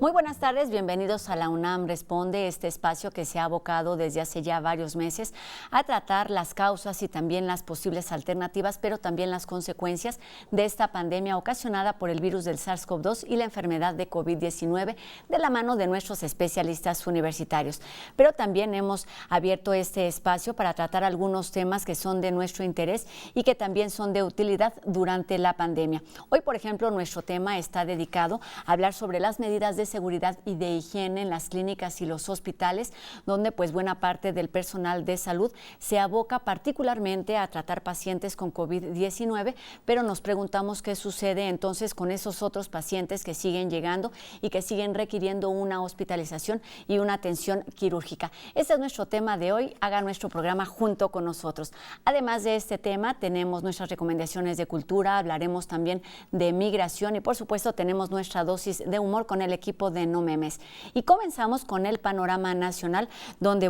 Muy buenas tardes, bienvenidos a la UNAM Responde, este espacio que se ha abocado desde hace ya varios meses a tratar las causas y también las posibles alternativas, pero también las consecuencias de esta pandemia ocasionada por el virus del SARS-CoV-2 y la enfermedad de COVID-19 de la mano de nuestros especialistas universitarios. Pero también hemos abierto este espacio para tratar algunos temas que son de nuestro interés y que también son de utilidad durante la pandemia. Hoy, por ejemplo, nuestro tema está dedicado a hablar sobre las medidas de seguridad y de higiene en las clínicas y los hospitales, donde pues buena parte del personal de salud se aboca particularmente a tratar pacientes con COVID-19, pero nos preguntamos qué sucede entonces con esos otros pacientes que siguen llegando y que siguen requiriendo una hospitalización y una atención quirúrgica. Este es nuestro tema de hoy, haga nuestro programa junto con nosotros. Además de este tema, tenemos nuestras recomendaciones de cultura, hablaremos también de migración y por supuesto tenemos nuestra dosis de humor con el equipo de No Memes. Y comenzamos con el panorama nacional, donde,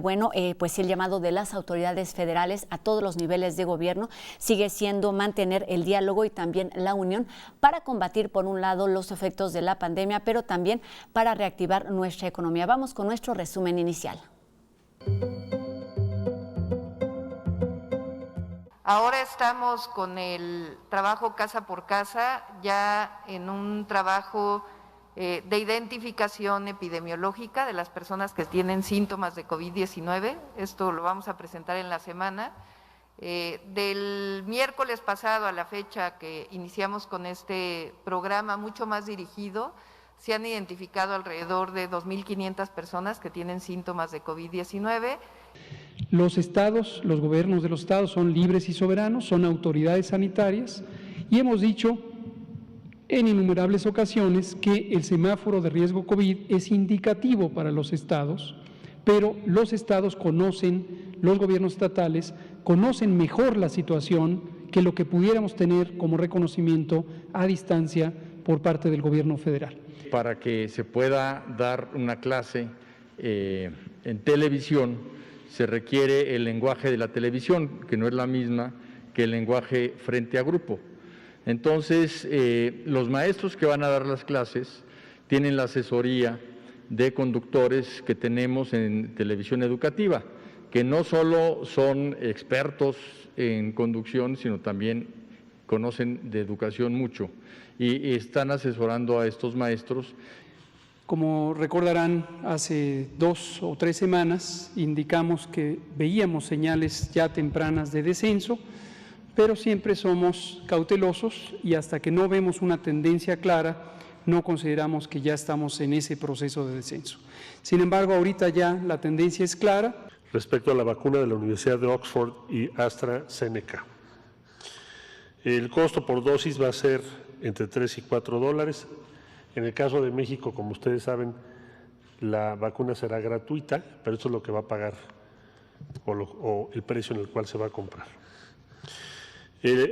pues el llamado de las autoridades federales a todos los niveles de gobierno sigue siendo mantener el diálogo y también la unión para combatir, por un lado, los efectos de la pandemia, pero también para reactivar nuestra economía. Vamos con nuestro resumen inicial. Ahora estamos con el trabajo casa por casa, ya en un trabajo de identificación epidemiológica de las personas que tienen síntomas de COVID-19. Esto lo vamos a presentar en la semana. Del miércoles pasado a la fecha que iniciamos con este programa mucho más dirigido, se han identificado alrededor de 2.500 personas que tienen síntomas de COVID-19. Los estados, los gobiernos de los estados son libres y soberanos, son autoridades sanitarias y hemos dicho en innumerables ocasiones que el semáforo de riesgo COVID es indicativo para los estados, pero los estados conocen, los gobiernos estatales conocen mejor la situación que lo que pudiéramos tener como reconocimiento a distancia por parte del gobierno federal. Para que se pueda dar una clase en televisión, se requiere el lenguaje de la televisión, que no es la misma que el lenguaje frente a grupo. Entonces, los maestros que van a dar las clases tienen la asesoría de conductores que tenemos en televisión educativa, que no solo son expertos en conducción, sino también conocen de educación mucho y están asesorando a estos maestros. Como recordarán, hace 2 o 3 semanas indicamos que veíamos señales ya tempranas de descenso, pero siempre somos cautelosos y hasta que no vemos una tendencia clara, no consideramos que ya estamos en ese proceso de descenso. Sin embargo, ahorita ya la tendencia es clara. Respecto a la vacuna de la Universidad de Oxford y AstraZeneca, el costo por dosis va a ser entre $3 y $4. En el caso de México, como ustedes saben, la vacuna será gratuita, pero eso es lo que va a pagar o el precio en el cual se va a comprar.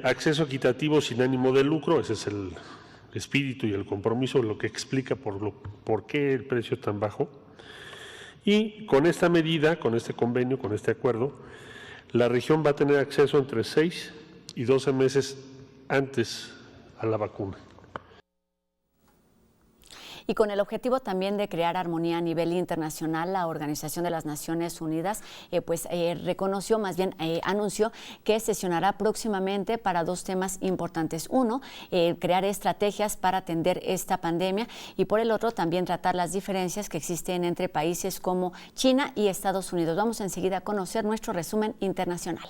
Acceso equitativo sin ánimo de lucro, ese es el espíritu y el compromiso, lo que explica por qué el precio es tan bajo. Y con esta medida, con este convenio, con este acuerdo, la región va a tener acceso entre 6 y 12 meses antes a la vacuna. Y con el objetivo también de crear armonía a nivel internacional, la Organización de las Naciones Unidas reconoció, más bien anunció que sesionará próximamente para 2 temas importantes. Uno, crear estrategias para atender esta pandemia y por el otro también tratar las diferencias que existen entre países como China y Estados Unidos. Vamos enseguida a conocer nuestro resumen internacional.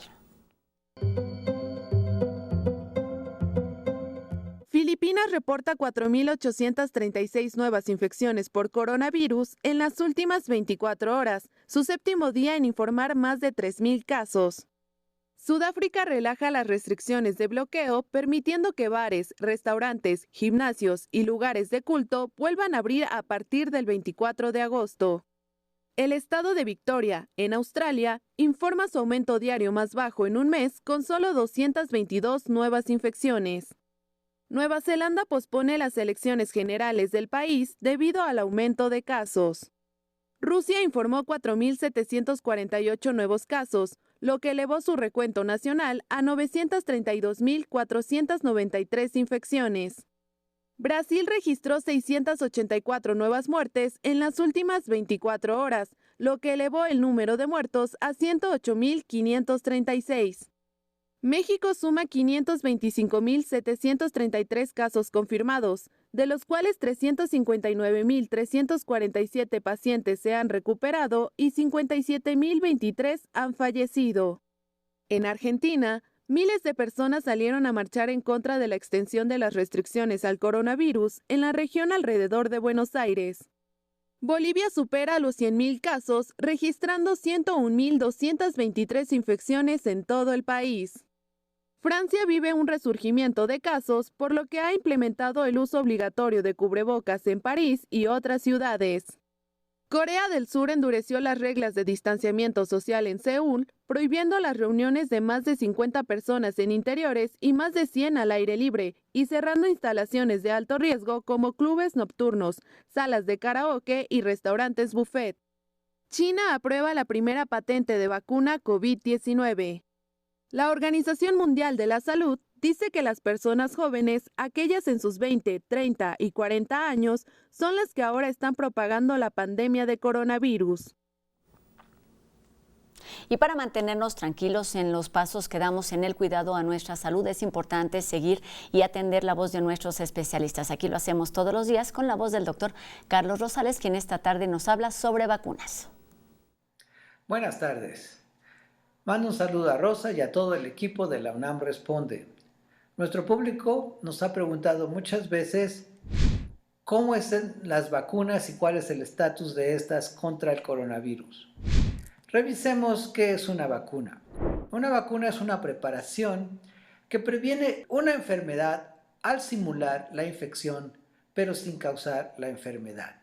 Filipinas reporta 4.836 nuevas infecciones por coronavirus en las últimas 24 horas, su 7º día en informar más de 3.000 casos. Sudáfrica relaja las restricciones de bloqueo, permitiendo que bares, restaurantes, gimnasios y lugares de culto vuelvan a abrir a partir del 24 de agosto. El estado de Victoria, en Australia, informa su aumento diario más bajo en un mes con solo 222 nuevas infecciones. Nueva Zelanda pospone las elecciones generales del país debido al aumento de casos. Rusia informó 4.748 nuevos casos, lo que elevó su recuento nacional a 932.493 infecciones. Brasil registró 684 nuevas muertes en las últimas 24 horas, lo que elevó el número de muertos a 108.536. México suma 525.733 casos confirmados, de los cuales 359.347 pacientes se han recuperado y 57.023 han fallecido. En Argentina, miles de personas salieron a marchar en contra de la extensión de las restricciones al coronavirus en la región alrededor de Buenos Aires. Bolivia supera los 100.000 casos, registrando 101.223 infecciones en todo el país. Francia vive un resurgimiento de casos, por lo que ha implementado el uso obligatorio de cubrebocas en París y otras ciudades. Corea del Sur endureció las reglas de distanciamiento social en Seúl, prohibiendo las reuniones de más de 50 personas en interiores y más de 100 al aire libre, y cerrando instalaciones de alto riesgo como clubes nocturnos, salas de karaoke y restaurantes buffet. China aprueba la primera patente de vacuna COVID-19. La Organización Mundial de la Salud dice que las personas jóvenes, aquellas en sus 20, 30 y 40 años, son las que ahora están propagando la pandemia de coronavirus. Y para mantenernos tranquilos en los pasos que damos en el cuidado a nuestra salud, es importante seguir y atender la voz de nuestros especialistas. Aquí lo hacemos todos los días con la voz del doctor Carlos Rosales, quien esta tarde nos habla sobre vacunas. Buenas tardes. Mando un saludo a Rosa y a todo el equipo de la UNAM Responde. Nuestro público nos ha preguntado muchas veces cómo están las vacunas y cuál es el estatus de estas contra el coronavirus. Revisemos qué es una vacuna. Una vacuna es una preparación que previene una enfermedad al simular la infección, pero sin causar la enfermedad.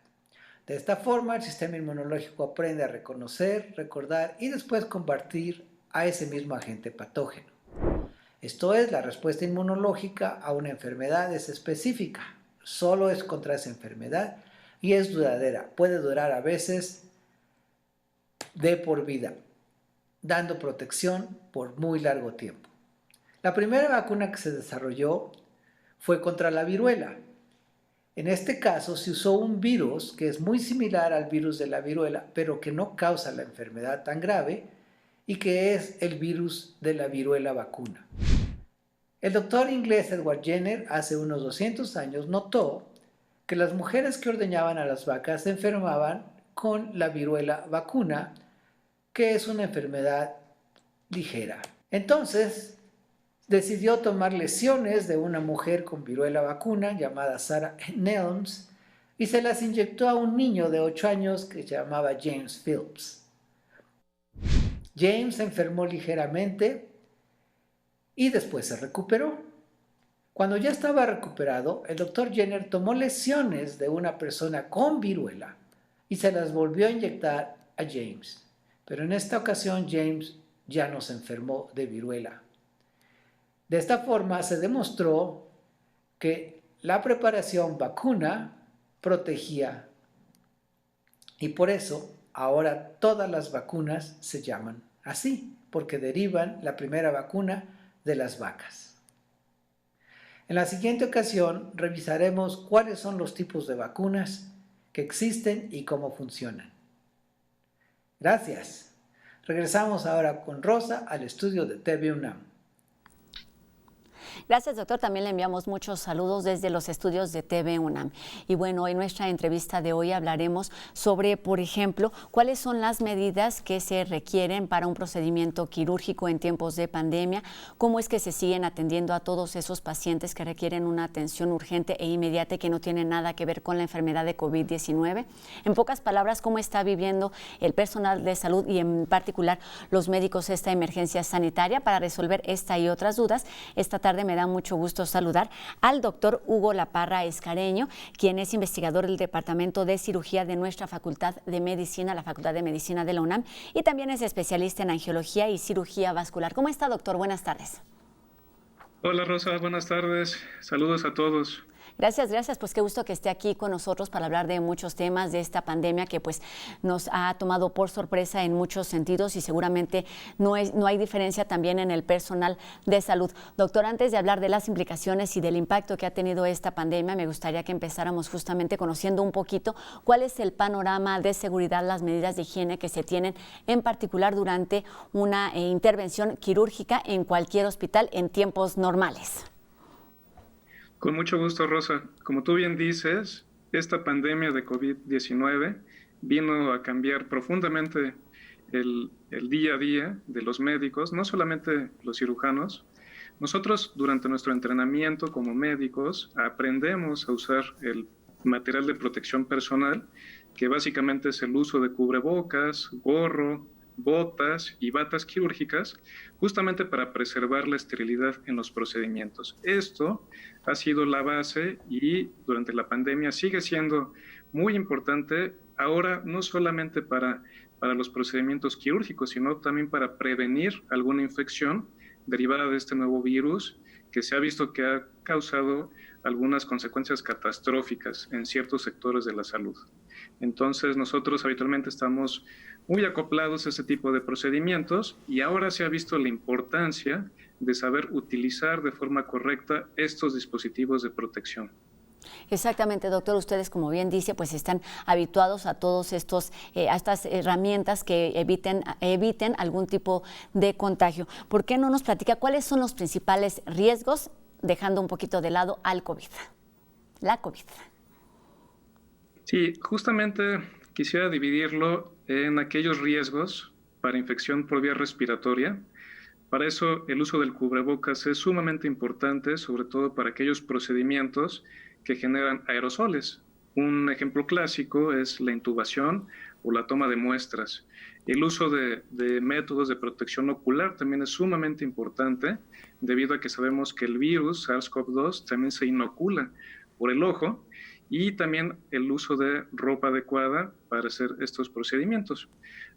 De esta forma, el sistema inmunológico aprende a reconocer, recordar y después combatir a ese mismo agente patógeno. Esto es, la respuesta inmunológica a una enfermedad es específica, solo es contra esa enfermedad y es duradera, puede durar a veces de por vida, dando protección por muy largo tiempo. La primera vacuna que se desarrolló fue contra la viruela. En este caso se usó un virus que es muy similar al virus de la viruela, pero que no causa la enfermedad tan grave, y que es el virus de la viruela vacuna. El doctor inglés Edward Jenner hace unos 200 años notó que las mujeres que ordeñaban a las vacas se enfermaban con la viruela vacuna, que es una enfermedad ligera. Entonces, decidió tomar lesiones de una mujer con viruela vacuna llamada Sarah Nelms y se las inyectó a un niño de 8 años que se llamaba James Phillips. James se enfermó ligeramente y después se recuperó. Cuando ya estaba recuperado, el doctor Jenner tomó lesiones de una persona con viruela y se las volvió a inyectar a James. Pero en esta ocasión James ya no se enfermó de viruela. De esta forma se demostró que la preparación vacuna protegía y por eso ahora todas las vacunas se llaman así, porque derivan la primera vacuna de las vacas. En la siguiente ocasión revisaremos cuáles son los tipos de vacunas que existen y cómo funcionan. Gracias. Regresamos ahora con Rosa al estudio de TV UNAM. Gracias, doctor. También le enviamos muchos saludos desde los estudios de TV UNAM. Y bueno, en nuestra entrevista de hoy hablaremos sobre, por ejemplo, cuáles son las medidas que se requieren para un procedimiento quirúrgico en tiempos de pandemia, cómo es que se siguen atendiendo a todos esos pacientes que requieren una atención urgente e inmediata que no tiene nada que ver con la enfermedad de COVID-19. En pocas palabras, cómo está viviendo el personal de salud y en particular los médicos esta emergencia sanitaria. Para resolver esta y otras dudas, esta tarde me da mucho gusto saludar al doctor Hugo Laparra Escareño, quien es investigador del Departamento de Cirugía de nuestra Facultad de Medicina, la Facultad de Medicina de la UNAM, y también es especialista en angiología y cirugía vascular. ¿Cómo está, doctor? Buenas tardes. Hola, Rosa. Buenas tardes. Saludos a todos. Gracias. Pues qué gusto que esté aquí con nosotros para hablar de muchos temas de esta pandemia que pues nos ha tomado por sorpresa en muchos sentidos y seguramente no hay diferencia también en el personal de salud. Doctor, antes de hablar de las implicaciones y del impacto que ha tenido esta pandemia, me gustaría que empezáramos justamente conociendo un poquito cuál es el panorama de seguridad, las medidas de higiene que se tienen en particular durante una intervención quirúrgica en cualquier hospital en tiempos normales. Con mucho gusto, Rosa. Como tú bien dices, esta pandemia de COVID-19 vino a cambiar profundamente el día a día de los médicos, no solamente los cirujanos. Nosotros, durante nuestro entrenamiento como médicos, aprendemos a usar el material de protección personal, que básicamente es el uso de cubrebocas, gorro, botas y batas quirúrgicas, justamente para preservar la esterilidad en los procedimientos. Esto ha sido la base y durante la pandemia sigue siendo muy importante, ahora no solamente para los procedimientos quirúrgicos, sino también para prevenir alguna infección derivada de este nuevo virus que se ha visto que ha causado algunas consecuencias catastróficas en ciertos sectores de la salud. Entonces, nosotros habitualmente estamos muy acoplados a ese tipo de procedimientos y ahora se ha visto la importancia de saber utilizar de forma correcta estos dispositivos de protección. Exactamente, doctor. Ustedes, como bien dice, pues están habituados a todos a estas herramientas que eviten algún tipo de contagio. ¿Por qué no nos platica cuáles son los principales riesgos, dejando un poquito de lado al COVID? La COVID. Sí, justamente quisiera dividirlo en aquellos riesgos para infección por vía respiratoria. Para eso, el uso del cubrebocas es sumamente importante, sobre todo para aquellos procedimientos que generan aerosoles. Un ejemplo clásico es la intubación o la toma de muestras. El uso de métodos de protección ocular también es sumamente importante, debido a que sabemos que el virus SARS-CoV-2 también se inocula por el ojo, y también el uso de ropa adecuada para hacer estos procedimientos.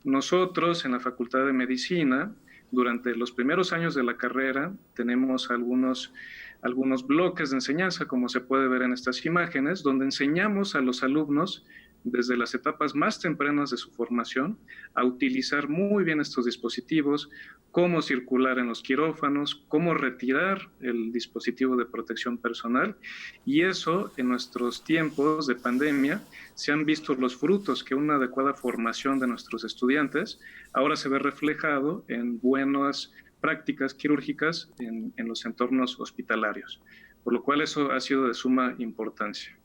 Nosotros en la Facultad de Medicina, durante los primeros años de la carrera, tenemos algunos bloques de enseñanza, como se puede ver en estas imágenes, donde enseñamos a los alumnos desde las etapas más tempranas de su formación a utilizar muy bien estos dispositivos, cómo circular en los quirófanos, cómo retirar el dispositivo de protección personal, y eso en nuestros tiempos de pandemia se han visto los frutos que una adecuada formación de nuestros estudiantes ahora se ve reflejado en buenas prácticas quirúrgicas en los entornos hospitalarios, por lo cual eso ha sido de suma importancia.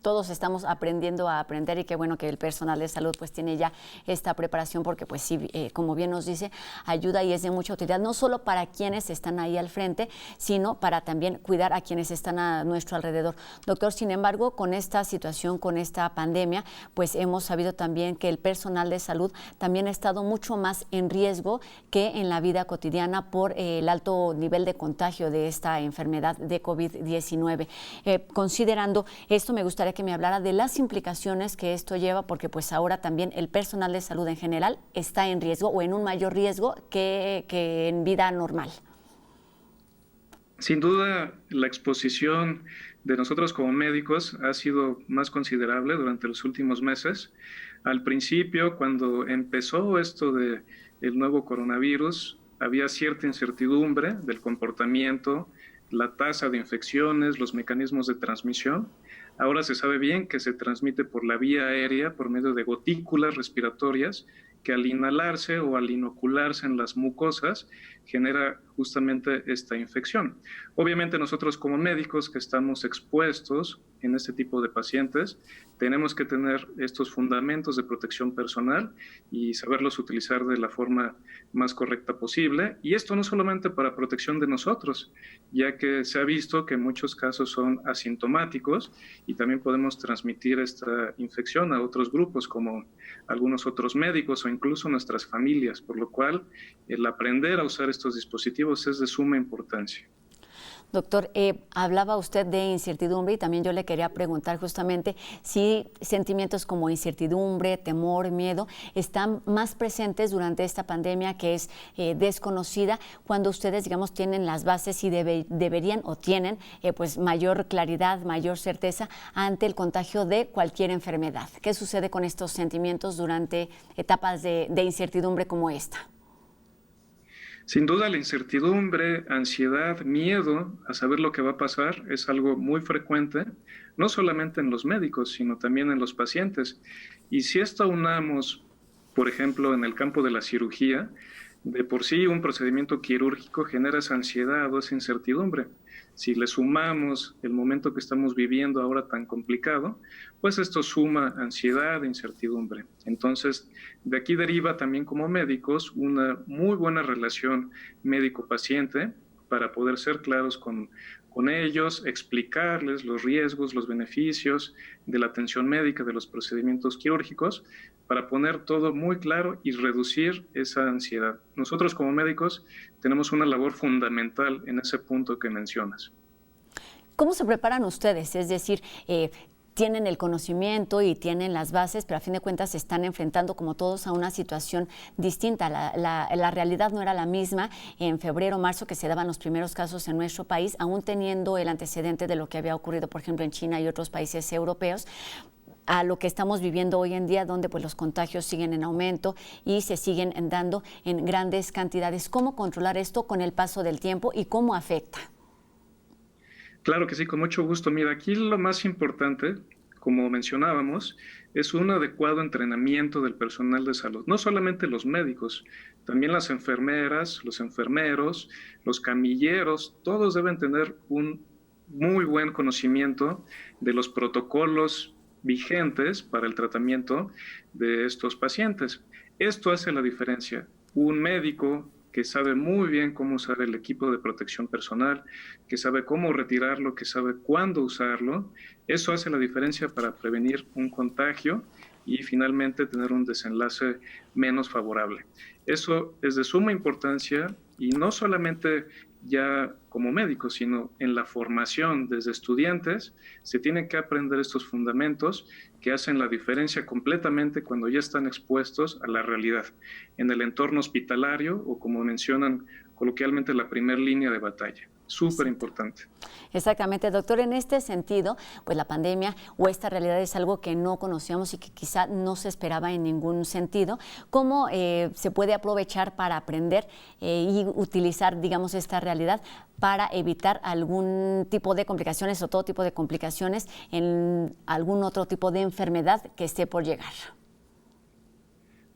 Todos estamos aprendiendo a aprender y qué bueno que el personal de salud pues tiene ya esta preparación porque pues sí, como bien nos dice, ayuda y es de mucha utilidad, no solo para quienes están ahí al frente, sino para también cuidar a quienes están a nuestro alrededor. Doctor, sin embargo, con esta situación, con esta pandemia, pues hemos sabido también que el personal de salud también ha estado mucho más en riesgo que en la vida cotidiana por el alto nivel de contagio de esta enfermedad de COVID-19. Considerando esto, me gustaría que me hablara de las implicaciones que esto lleva, porque pues ahora también el personal de salud en general está en riesgo o en un mayor riesgo que en vida normal. Sin duda, la exposición de nosotros como médicos ha sido más considerable durante los últimos meses. Al principio, cuando empezó esto del nuevo coronavirus, había cierta incertidumbre del comportamiento, la tasa de infecciones, los mecanismos de transmisión. Ahora se sabe bien que se transmite por la vía aérea, por medio de gotículas respiratorias, que al inhalarse o al inocularse en las mucosas genera justamente esta infección. Obviamente nosotros como médicos que estamos expuestos en este tipo de pacientes, tenemos que tener estos fundamentos de protección personal y saberlos utilizar de la forma más correcta posible. Y esto no solamente para protección de nosotros, ya que se ha visto que en muchos casos son asintomáticos y también podemos transmitir esta infección a otros grupos como algunos otros médicos o incluso nuestras familias, por lo cual el aprender a usar estos dispositivos es de suma importancia. Doctor, hablaba usted de incertidumbre y también yo le quería preguntar justamente si sentimientos como incertidumbre, temor, miedo están más presentes durante esta pandemia que es desconocida, cuando ustedes, digamos, tienen las bases y deberían o tienen pues mayor claridad, mayor certeza ante el contagio de cualquier enfermedad. ¿Qué sucede con estos sentimientos durante etapas de incertidumbre como esta? Sin duda, la incertidumbre, ansiedad, miedo a saber lo que va a pasar es algo muy frecuente, no solamente en los médicos, sino también en los pacientes. Y si esto aunamos, por ejemplo, en el campo de la cirugía, de por sí un procedimiento quirúrgico genera esa ansiedad o esa incertidumbre. Si le sumamos el momento que estamos viviendo ahora tan complicado, pues esto suma ansiedad e incertidumbre. Entonces, de aquí deriva también como médicos una muy buena relación médico-paciente para poder ser claros con ellos, explicarles los riesgos, los beneficios de la atención médica, de los procedimientos quirúrgicos, para poner todo muy claro y reducir esa ansiedad. Nosotros como médicos tenemos una labor fundamental en ese punto que mencionas. ¿Cómo se preparan ustedes? Es decir, tienen el conocimiento y tienen las bases, pero a fin de cuentas se están enfrentando como todos a una situación distinta. La realidad no era la misma en febrero, marzo, que se daban los primeros casos en nuestro país, aún teniendo el antecedente de lo que había ocurrido, por ejemplo, en China y otros países europeos, a lo que estamos viviendo hoy en día, donde pues los contagios siguen en aumento y se siguen dando en grandes cantidades. ¿Cómo controlar esto con el paso del tiempo y cómo afecta? Claro que sí, con mucho gusto. Mira, aquí lo más importante, como mencionábamos, es un adecuado entrenamiento del personal de salud. No solamente los médicos, también las enfermeras, los enfermeros, los camilleros, todos deben tener un muy buen conocimiento de los protocolos vigentes para el tratamiento de estos pacientes. Esto hace la diferencia. Un médico que sabe muy bien cómo usar el equipo de protección personal, que sabe cómo retirarlo, que sabe cuándo usarlo, eso hace la diferencia para prevenir un contagio y finalmente tener un desenlace menos favorable. Eso es de suma importancia y no solamente ya como médicos, sino en la formación desde estudiantes, se tienen que aprender estos fundamentos que hacen la diferencia completamente cuando ya están expuestos a la realidad, en el entorno hospitalario o como mencionan coloquialmente la primera línea de batalla. Súper importante. Exactamente, doctor. En este sentido, pues la pandemia o esta realidad es algo que no conocíamos y que quizá no se esperaba en ningún sentido. ¿Cómo se puede aprovechar para aprender y utilizar, digamos, esta realidad para evitar algún tipo de complicaciones o todo tipo de complicaciones en algún otro tipo de enfermedad que esté por llegar?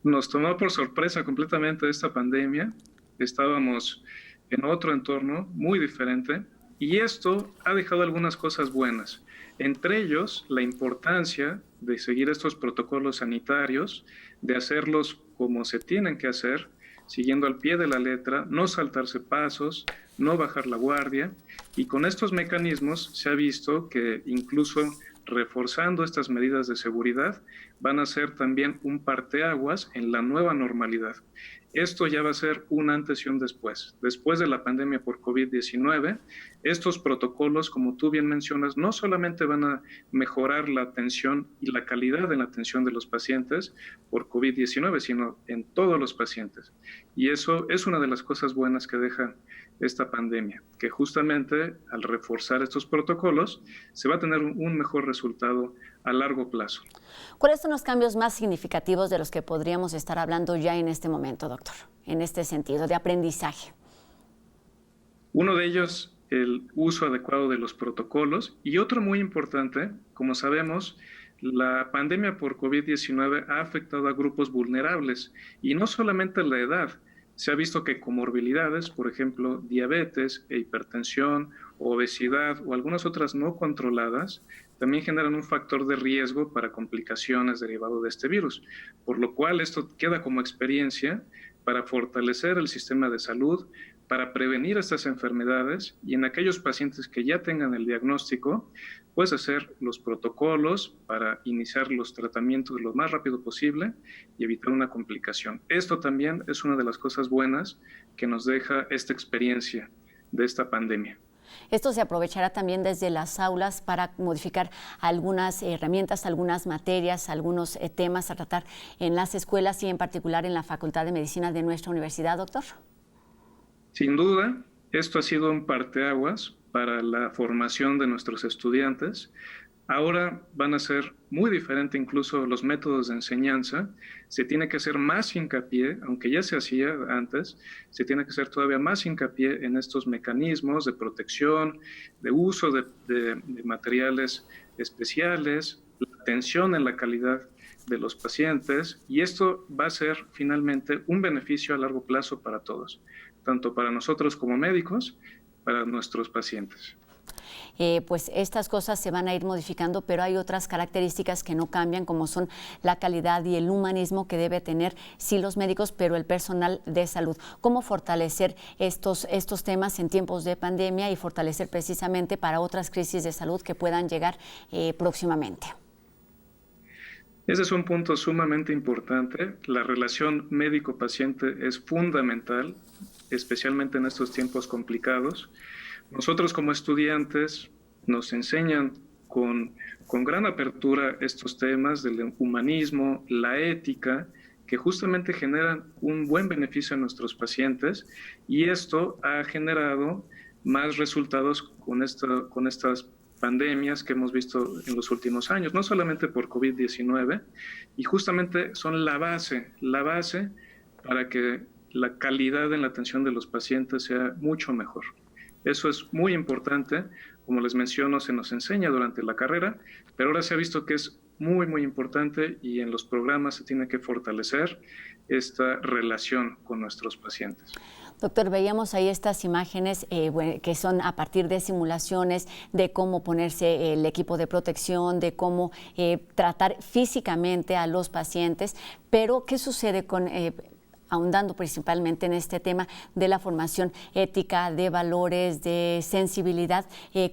Nos tomó por sorpresa completamente esta pandemia. Estábamos en otro entorno muy diferente y esto ha dejado algunas cosas buenas, entre ellos la importancia de seguir estos protocolos sanitarios, de hacerlos como se tienen que hacer, siguiendo al pie de la letra, no saltarse pasos, no bajar la guardia, y con estos mecanismos se ha visto que incluso reforzando estas medidas de seguridad van a ser también un parteaguas en la nueva normalidad. Esto ya va a ser un antes y un después. Después de la pandemia por COVID-19, estos protocolos, como tú bien mencionas, no solamente van a mejorar la atención y la calidad de la atención de los pacientes por COVID-19, sino en todos los pacientes. Y eso es una de las cosas buenas que deja esta pandemia, que justamente al reforzar estos protocolos se va a tener un mejor resultado a largo plazo. ¿Cuáles son los cambios más significativos de los que podríamos estar hablando ya en este momento, doctor, en este sentido de aprendizaje? Uno de ellos, el uso adecuado de los protocolos, y otro muy importante, como sabemos, la pandemia por COVID-19 ha afectado a grupos vulnerables, y no solamente la edad. Se ha visto que comorbilidades, por ejemplo, diabetes e hipertensión, obesidad o algunas otras no controladas, también generan un factor de riesgo para complicaciones derivado de este virus, por lo cual esto queda como experiencia para fortalecer el sistema de salud, para prevenir estas enfermedades y en aquellos pacientes que ya tengan el diagnóstico, pues hacer los protocolos para iniciar los tratamientos lo más rápido posible y evitar una complicación. Esto también es una de las cosas buenas que nos deja esta experiencia de esta pandemia. Esto se aprovechará también desde las aulas para modificar algunas herramientas, algunas materias, algunos temas a tratar en las escuelas y en particular en la Facultad de Medicina de nuestra universidad, doctor. Sin duda, esto ha sido un parteaguas para la formación de nuestros estudiantes. Ahora van a ser muy diferentes incluso los métodos de enseñanza. Se tiene que hacer más hincapié, aunque ya se hacía antes, se tiene que hacer todavía más hincapié en estos mecanismos de protección, de uso de materiales especiales, la atención en la calidad de los pacientes, y esto va a ser finalmente un beneficio a largo plazo para todos, tanto para nosotros como médicos, para nuestros pacientes. Pues estas cosas se van a ir modificando, pero hay otras características que no cambian, como son la calidad y el humanismo que debe tener, sí, los médicos, pero el personal de salud. ¿Cómo fortalecer estos temas en tiempos de pandemia y fortalecer precisamente para otras crisis de salud que puedan llegar próximamente? Ese es un punto sumamente importante. La relación médico-paciente es fundamental, especialmente en estos tiempos complicados. Nosotros como estudiantes nos enseñan con gran apertura estos temas del humanismo, la ética, que justamente generan un buen beneficio a nuestros pacientes, y esto ha generado más resultados con estas pandemias que hemos visto en los últimos años, no solamente por COVID-19, y justamente son la base para que la calidad en la atención de los pacientes sea mucho mejor. Eso es muy importante, como les menciono, se nos enseña durante la carrera, pero ahora se ha visto que es muy, muy importante y en los programas se tiene que fortalecer esta relación con nuestros pacientes. Doctor, veíamos ahí estas imágenes que son a partir de simulaciones de cómo ponerse el equipo de protección, de cómo tratar físicamente a los pacientes, pero ¿qué sucede con ahondando principalmente en este tema de la formación ética, de valores, de sensibilidad,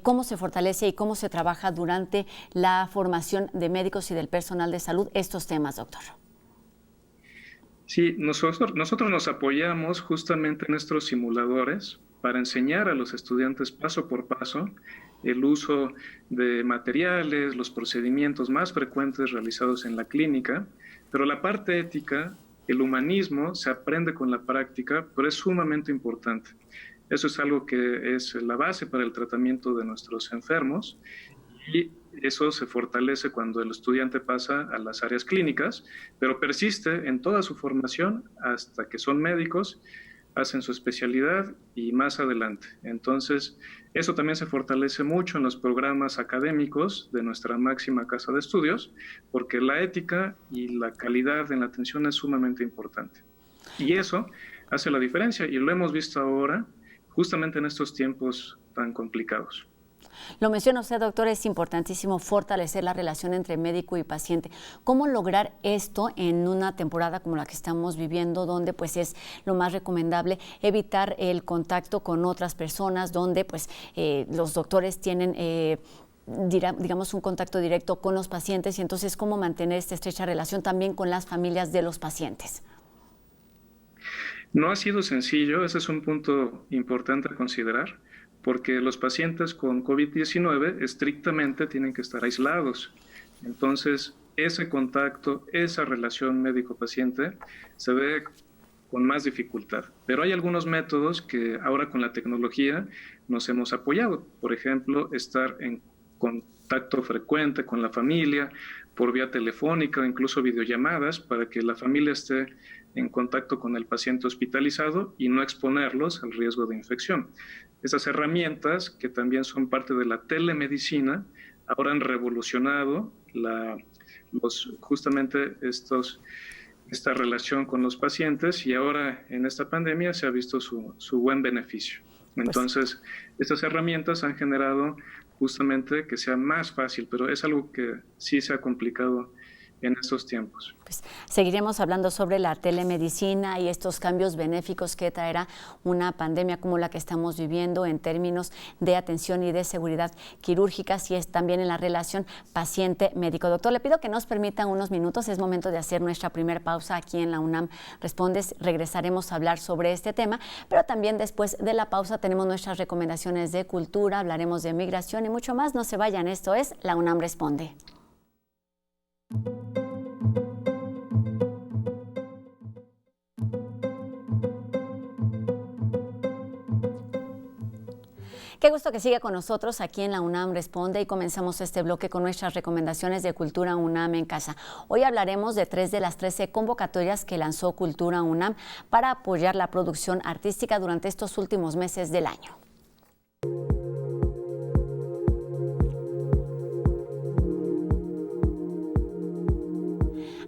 cómo se fortalece y cómo se trabaja durante la formación de médicos y del personal de salud estos temas, doctor? Sí, nosotros nos apoyamos justamente en estos simuladores para enseñar a los estudiantes paso por paso el uso de materiales, los procedimientos más frecuentes realizados en la clínica, pero la parte ética, el humanismo, se aprende con la práctica, pero es sumamente importante. Eso es algo que es la base para el tratamiento de nuestros enfermos, y eso se fortalece cuando el estudiante pasa a las áreas clínicas, pero persiste en toda su formación hasta que son médicos, hacen su especialidad y más adelante. Entonces, eso también se fortalece mucho en los programas académicos de nuestra máxima casa de estudios, porque la ética y la calidad en la atención es sumamente importante. Y eso hace la diferencia, y lo hemos visto ahora, justamente en estos tiempos tan complicados. Lo menciona usted, doctor, es importantísimo fortalecer la relación entre médico y paciente. ¿Cómo lograr esto en una temporada como la que estamos viviendo, donde pues es lo más recomendable evitar el contacto con otras personas, donde pues los doctores tienen digamos un contacto directo con los pacientes, y entonces cómo mantener esta estrecha relación también con las familias de los pacientes? No ha sido sencillo, ese es un punto importante a considerar, porque los pacientes con COVID-19 estrictamente tienen que estar aislados. Entonces, ese contacto, esa relación médico-paciente se ve con más dificultad. Pero hay algunos métodos que ahora con la tecnología nos hemos apoyado. Por ejemplo, estar en contacto frecuente con la familia, por vía telefónica o incluso videollamadas, para que la familia esté en contacto con el paciente hospitalizado y no exponerlos al riesgo de infección. Esas herramientas, que también son parte de la telemedicina, ahora han revolucionado justamente esta relación con los pacientes, y ahora en esta pandemia se ha visto su buen beneficio. Entonces, estas herramientas han generado justamente que sea más fácil, pero es algo que sí se ha complicado en estos tiempos. Pues seguiremos hablando sobre la telemedicina y estos cambios benéficos que traerá una pandemia como la que estamos viviendo en términos de atención y de seguridad quirúrgica, y es también en la relación paciente-médico. Doctor, le pido que nos permita unos minutos, es momento de hacer nuestra primera pausa aquí en la UNAM Respondes. Regresaremos a hablar sobre este tema, pero también después de la pausa tenemos nuestras recomendaciones de cultura, hablaremos de migración y mucho más. No se vayan, esto es La UNAM Responde. Qué gusto que siga con nosotros aquí en la UNAM Responde y comenzamos este bloque con nuestras recomendaciones de Cultura UNAM en casa. Hoy hablaremos de 3 de las 13 convocatorias que lanzó Cultura UNAM para apoyar la producción artística durante estos últimos meses del año.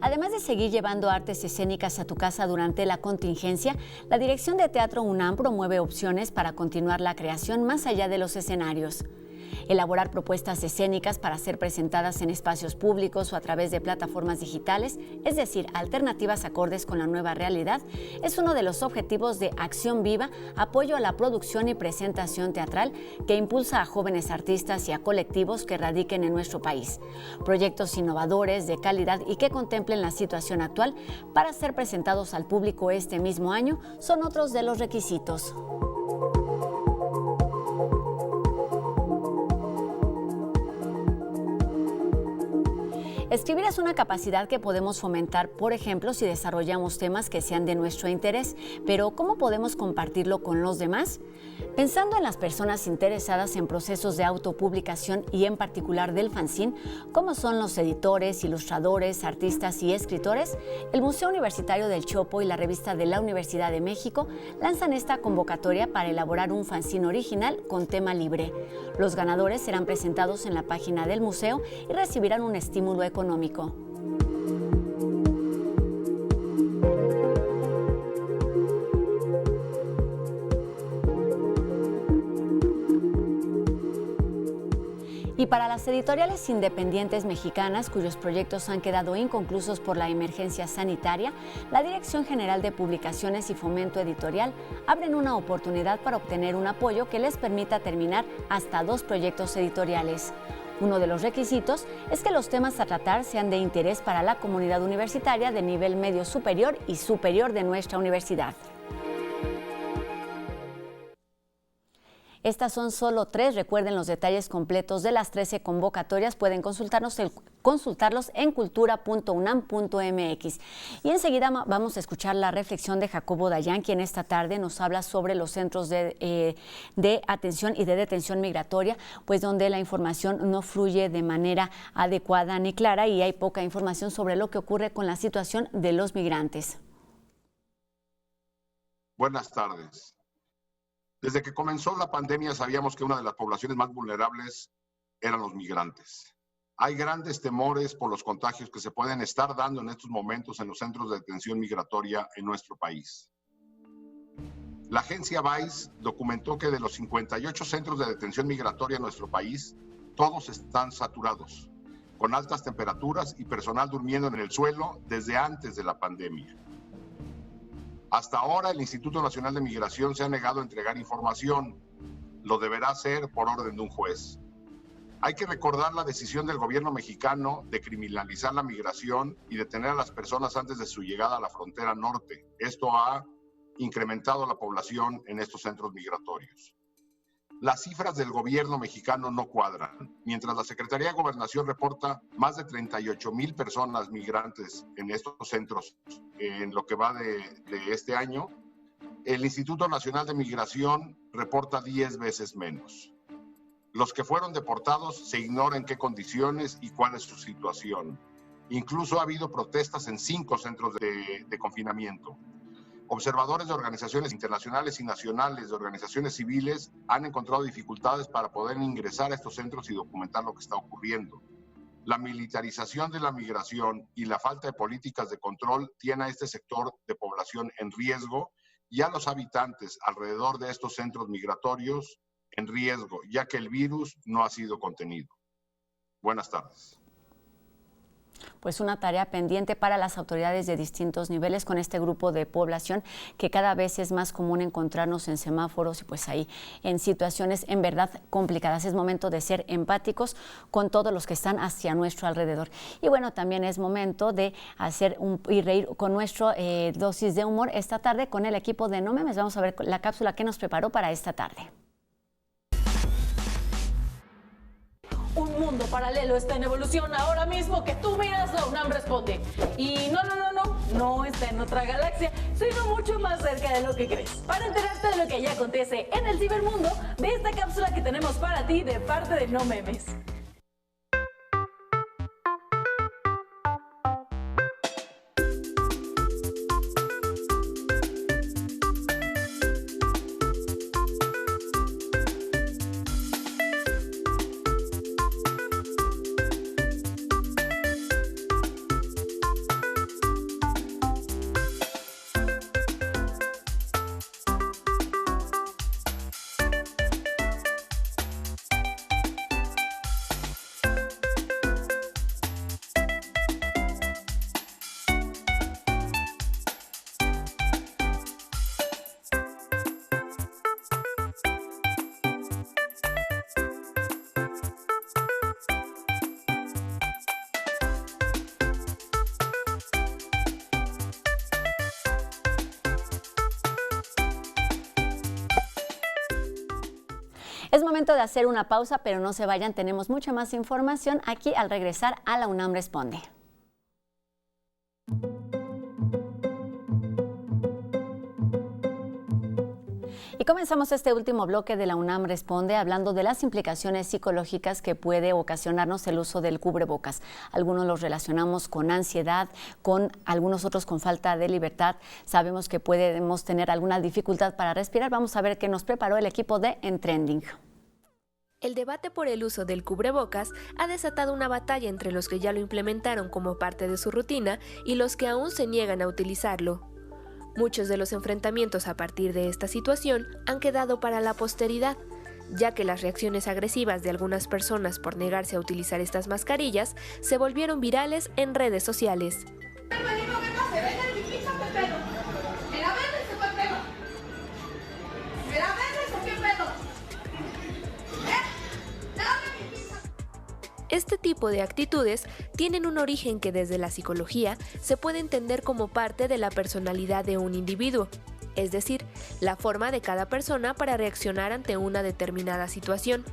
Además de seguir llevando artes escénicas a tu casa durante la contingencia, la Dirección de Teatro UNAM promueve opciones para continuar la creación más allá de los escenarios. Elaborar propuestas escénicas para ser presentadas en espacios públicos o a través de plataformas digitales, es decir, alternativas acordes con la nueva realidad, es uno de los objetivos de Acción Viva, apoyo a la producción y presentación teatral que impulsa a jóvenes artistas y a colectivos que radiquen en nuestro país. Proyectos innovadores, de calidad y que contemplen la situación actual para ser presentados al público este mismo año son otros de los requisitos. Escribir es una capacidad que podemos fomentar, por ejemplo, si desarrollamos temas que sean de nuestro interés, pero ¿cómo podemos compartirlo con los demás? Pensando en las personas interesadas en procesos de autopublicación y en particular del fanzine, como son los editores, ilustradores, artistas y escritores, el Museo Universitario del Chopo y la revista de la Universidad de México lanzan esta convocatoria para elaborar un fanzine original con tema libre. Los ganadores serán presentados en la página del museo y recibirán un estímulo económico. Y para las editoriales independientes mexicanas cuyos proyectos han quedado inconclusos por la emergencia sanitaria, la Dirección General de Publicaciones y Fomento Editorial abren una oportunidad para obtener un apoyo que les permita terminar hasta 2 proyectos editoriales. Uno de los requisitos es que los temas a tratar sean de interés para la comunidad universitaria de nivel medio superior y superior de nuestra universidad. Estas son solo 3. Recuerden los detalles completos de las 13 convocatorias. Pueden consultarlos en cultura.unam.mx. Y enseguida vamos a escuchar la reflexión de Jacobo Dayan, quien esta tarde nos habla sobre los centros de atención y de detención migratoria, pues donde la información no fluye de manera adecuada ni clara y hay poca información sobre lo que ocurre con la situación de los migrantes. Buenas tardes. Desde que comenzó la pandemia sabíamos que una de las poblaciones más vulnerables eran los migrantes. Hay grandes temores por los contagios que se pueden estar dando en estos momentos en los centros de detención migratoria en nuestro país. La agencia VICE documentó que de los 58 centros de detención migratoria en nuestro país, todos están saturados, con altas temperaturas y personal durmiendo en el suelo desde antes de la pandemia. Hasta ahora, el Instituto Nacional de Migración se ha negado a entregar información. Lo deberá hacer por orden de un juez. Hay que recordar la decisión del gobierno mexicano de criminalizar la migración y detener a las personas antes de su llegada a la frontera norte. Esto ha incrementado la población en estos centros migratorios. Las cifras del gobierno mexicano no cuadran. Mientras la Secretaría de Gobernación reporta más de 38,000 personas migrantes en estos centros en lo que va de este año, el Instituto Nacional de Migración reporta 10 veces menos. Los que fueron deportados se ignora en qué condiciones y cuál es su situación. Incluso ha habido protestas en 5 centros de confinamiento. Observadores de organizaciones internacionales y nacionales, de organizaciones civiles, han encontrado dificultades para poder ingresar a estos centros y documentar lo que está ocurriendo. La militarización de la migración y la falta de políticas de control tiene a este sector de población en riesgo y a los habitantes alrededor de estos centros migratorios en riesgo, ya que el virus no ha sido contenido. Buenas tardes. Pues una tarea pendiente para las autoridades de distintos niveles con este grupo de población que cada vez es más común encontrarnos en semáforos y pues ahí en situaciones en verdad complicadas. Es momento de ser empáticos con todos los que están hacia nuestro alrededor. Y bueno, también es momento de hacer y reír con nuestra dosis de humor esta tarde con el equipo de No Memes. Vamos a ver la cápsula que nos preparó para esta tarde. Un mundo paralelo está en evolución ahora mismo que tú miras, la UNAM responde. Y no está en otra galaxia, sino mucho más cerca de lo que crees. Para enterarte de lo que ya acontece en el cibermundo, de esta cápsula que tenemos para ti de parte de No Memes. Es momento de hacer una pausa, pero no se vayan, tenemos mucha más información aquí al regresar a La UNAM Responde. Y comenzamos este último bloque de La UNAM Responde hablando de las implicaciones psicológicas que puede ocasionarnos el uso del cubrebocas. Algunos los relacionamos con ansiedad, con algunos otros con falta de libertad. Sabemos que podemos tener alguna dificultad para respirar. Vamos a ver qué nos preparó el equipo de En Trending. El debate por el uso del cubrebocas ha desatado una batalla entre los que ya lo implementaron como parte de su rutina y los que aún se niegan a utilizarlo. Muchos de los enfrentamientos a partir de esta situación han quedado para la posteridad, ya que las reacciones agresivas de algunas personas por negarse a utilizar estas mascarillas se volvieron virales en redes sociales. Este tipo de actitudes tienen un origen que desde la psicología se puede entender como parte de la personalidad de un individuo, es decir, la forma de cada persona para reaccionar ante una determinada situación.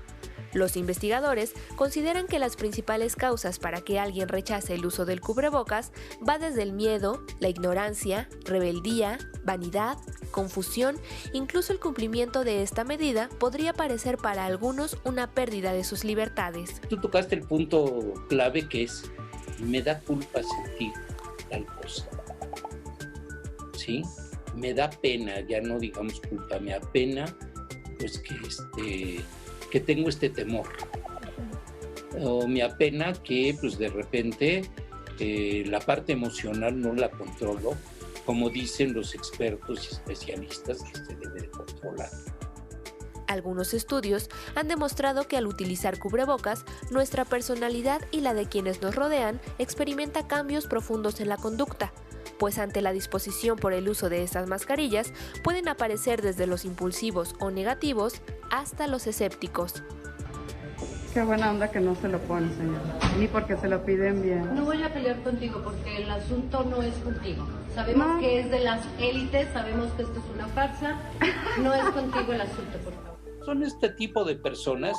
Los investigadores consideran que las principales causas para que alguien rechace el uso del cubrebocas va desde el miedo, la ignorancia, rebeldía, vanidad, confusión, incluso el cumplimiento de esta medida podría parecer para algunos una pérdida de sus libertades. Tú tocaste el punto clave que es, me da culpa sentir tal cosa, ¿sí? Me da pena, ya no digamos culpa, me da pena, pues que tengo este temor. O me apena que pues de repente la parte emocional no la controlo, como dicen los expertos y especialistas que se debe de controlar. Algunos estudios han demostrado que al utilizar cubrebocas, nuestra personalidad y la de quienes nos rodean experimenta cambios profundos en la conducta, pues ante la disposición por el uso de estas mascarillas pueden aparecer desde los impulsivos o negativos hasta los escépticos. Qué buena onda que no se lo pone, señor, ni porque se lo piden bien. No voy a pelear contigo porque el asunto no es contigo. Sabemos que es de las élites, sabemos que esto es una farsa, no es contigo el asunto, por favor. Son este tipo de personas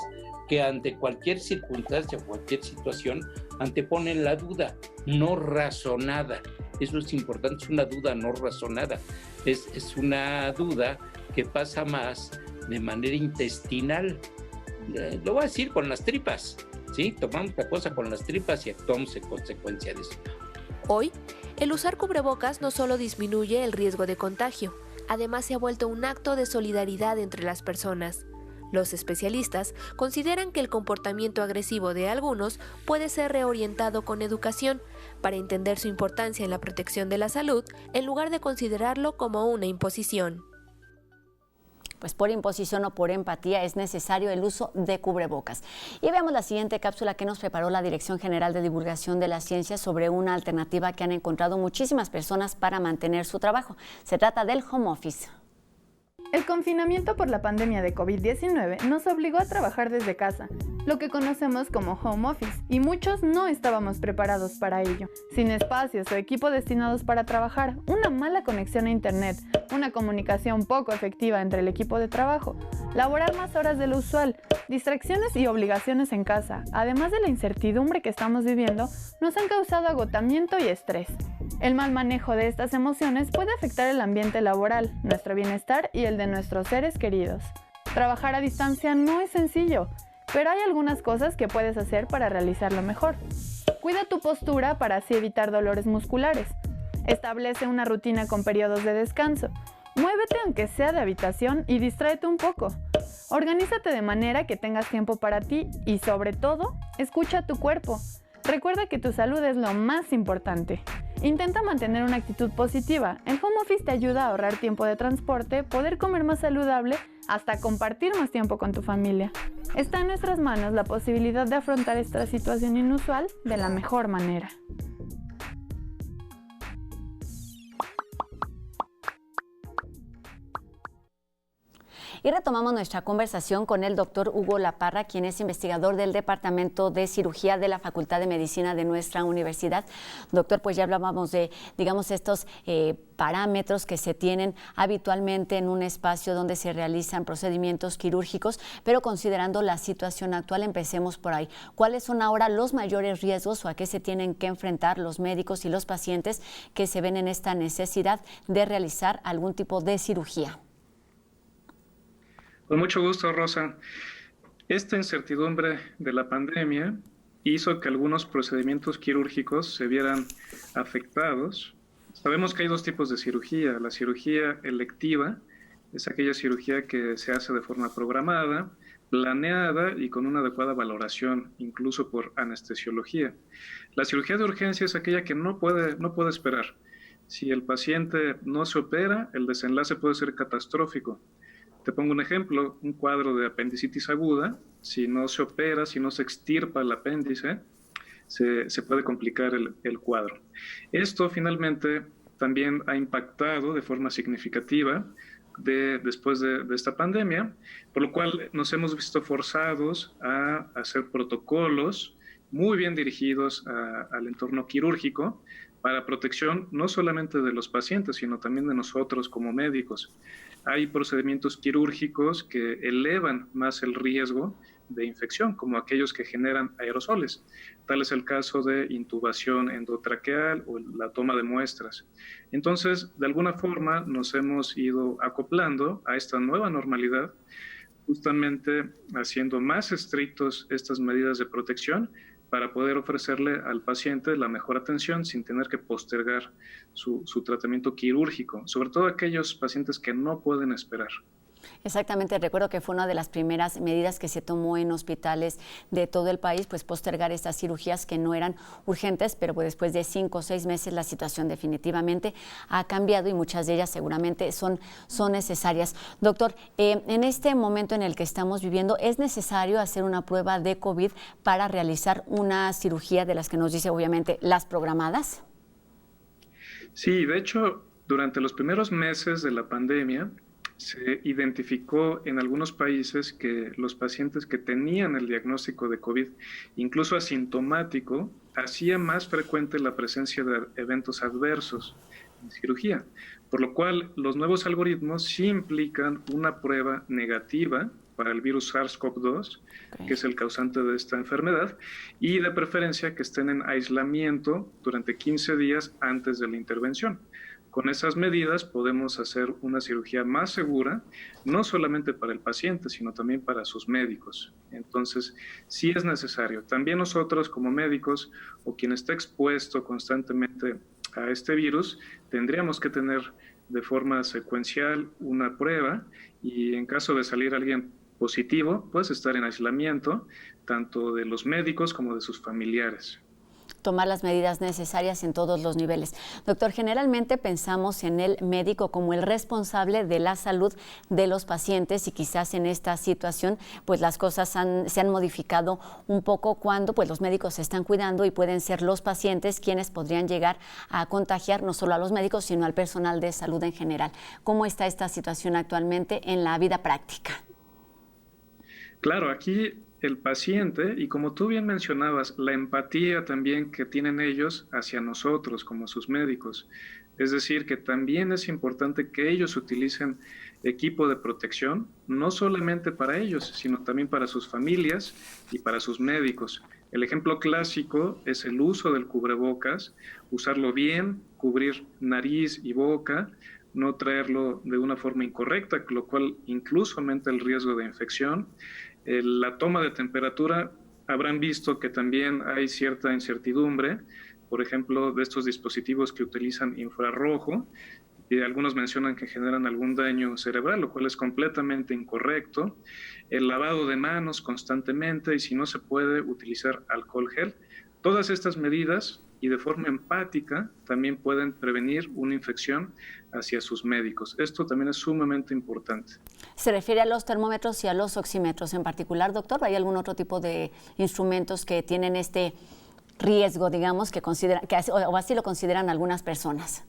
que ante cualquier circunstancia o cualquier situación anteponen la duda no razonada. Eso es importante, es una duda no razonada. Es una duda que pasa más de manera intestinal. Lo voy a decir con las tripas, ¿sí? Tomamos la cosa con las tripas y actuamos en consecuencia de eso. Hoy, el usar cubrebocas no solo disminuye el riesgo de contagio, además se ha vuelto un acto de solidaridad entre las personas. Los especialistas consideran que el comportamiento agresivo de algunos puede ser reorientado con educación para entender su importancia en la protección de la salud en lugar de considerarlo como una imposición. pues por imposición o por empatía es necesario el uso de cubrebocas. Y veamos la siguiente cápsula que nos preparó la Dirección General de Divulgación de la Ciencia sobre una alternativa que han encontrado muchísimas personas para mantener su trabajo. Se trata del home office. El confinamiento por la pandemia de COVID-19 nos obligó a trabajar desde casa, lo que conocemos como home office, y muchos no estábamos preparados para ello. Sin espacios o equipo destinados para trabajar, una mala conexión a internet, una comunicación poco efectiva entre el equipo de trabajo, laborar más horas de lo usual, distracciones y obligaciones en casa, además de la incertidumbre que estamos viviendo, nos han causado agotamiento y estrés. El mal manejo de estas emociones puede afectar el ambiente laboral, nuestro bienestar y el de nuestros seres queridos. Trabajar a distancia no es sencillo, pero hay algunas cosas que puedes hacer para realizarlo mejor. Cuida tu postura para así evitar dolores musculares. Establece una rutina con periodos de descanso. Muévete aunque sea de habitación y distráete un poco. Organízate de manera que tengas tiempo para ti y, sobre todo, escucha tu cuerpo. Recuerda que tu salud es lo más importante. Intenta mantener una actitud positiva. El home office te ayuda a ahorrar tiempo de transporte, poder comer más saludable, hasta compartir más tiempo con tu familia. Está en nuestras manos la posibilidad de afrontar esta situación inusual de la mejor manera. Y retomamos nuestra conversación con el doctor Hugo Laparra, quien es investigador del Departamento de Cirugía de la Facultad de Medicina de nuestra universidad. Doctor, pues ya hablábamos de, digamos, estos parámetros que se tienen habitualmente en un espacio donde se realizan procedimientos quirúrgicos, pero considerando la situación actual, empecemos por ahí. ¿Cuáles son ahora los mayores riesgos o a qué se tienen que enfrentar los médicos y los pacientes que se ven en esta necesidad de realizar algún tipo de cirugía? Con mucho gusto, Rosa. Esta incertidumbre de la pandemia hizo que algunos procedimientos quirúrgicos se vieran afectados. Sabemos que hay dos tipos de cirugía. La cirugía electiva es aquella cirugía que se hace de forma programada, planeada y con una adecuada valoración, incluso por anestesiología. La cirugía de urgencia es aquella que no puede esperar. Si el paciente no se opera, el desenlace puede ser catastrófico. Te pongo un ejemplo, un cuadro de apendicitis aguda, si no se opera, si no se extirpa el apéndice, se puede complicar el cuadro. Esto finalmente también ha impactado de forma significativa después de esta pandemia, por lo cual nos hemos visto forzados a hacer protocolos muy bien dirigidos al entorno quirúrgico para protección no solamente de los pacientes, sino también de nosotros como médicos. Hay procedimientos quirúrgicos que elevan más el riesgo de infección, como aquellos que generan aerosoles. Tal es el caso de intubación endotraqueal o la toma de muestras. Entonces, de alguna forma, nos hemos ido acoplando a esta nueva normalidad, justamente haciendo más estrictos estas medidas de protección para poder ofrecerle al paciente la mejor atención sin tener que postergar su tratamiento quirúrgico, sobre todo aquellos pacientes que no pueden esperar. Exactamente, recuerdo que fue una de las primeras medidas que se tomó en hospitales de todo el país, pues postergar estas cirugías que no eran urgentes, pero pues después de 5 o 6 meses la situación definitivamente ha cambiado y muchas de ellas seguramente son necesarias. Doctor, en este momento en el que estamos viviendo, ¿es necesario hacer una prueba de COVID para realizar una cirugía de las que nos dice obviamente las programadas? Sí, de hecho, durante los primeros meses de la pandemia, se identificó en algunos países que los pacientes que tenían el diagnóstico de COVID, incluso asintomático, hacía más frecuente la presencia de eventos adversos en cirugía, por lo cual los nuevos algoritmos sí implican una prueba negativa para el virus SARS-CoV-2, que es el causante de esta enfermedad, y de preferencia que estén en aislamiento durante 15 días antes de la intervención. Con esas medidas podemos hacer una cirugía más segura, no solamente para el paciente, sino también para sus médicos. Entonces, sí es necesario. También nosotros como médicos o quien esté expuesto constantemente a este virus, tendríamos que tener de forma secuencial una prueba y en caso de salir alguien positivo, pues estar en aislamiento, tanto de los médicos como de sus familiares. tomar las medidas necesarias en todos los niveles. Doctor, generalmente pensamos en el médico como el responsable de la salud de los pacientes y quizás en esta situación pues las cosas se han modificado un poco cuando pues los médicos se están cuidando y pueden ser los pacientes quienes podrían llegar a contagiar no solo a los médicos sino al personal de salud en general. ¿Cómo está esta situación actualmente en la vida práctica? Claro, aquí el paciente, y como tú bien mencionabas, la empatía también que tienen ellos hacia nosotros como sus médicos. Es decir, que también es importante que ellos utilicen equipo de protección, no solamente para ellos, sino también para sus familias y para sus médicos. El ejemplo clásico es el uso del cubrebocas, usarlo bien, cubrir nariz y boca, no traerlo de una forma incorrecta, lo cual incluso aumenta el riesgo de infección. La toma de temperatura, habrán visto que también hay cierta incertidumbre, por ejemplo, de estos dispositivos que utilizan infrarrojo, y algunos mencionan que generan algún daño cerebral, lo cual es completamente incorrecto. El lavado de manos constantemente y si no se puede utilizar alcohol gel. Todas estas medidas y de forma empática también pueden prevenir una infección hacia sus médicos. Esto también es sumamente importante. ¿Se refiere a los termómetros y a los oxímetros en particular, doctor? ¿Hay algún otro tipo de instrumentos que tienen este riesgo, digamos, o así lo consideran algunas personas?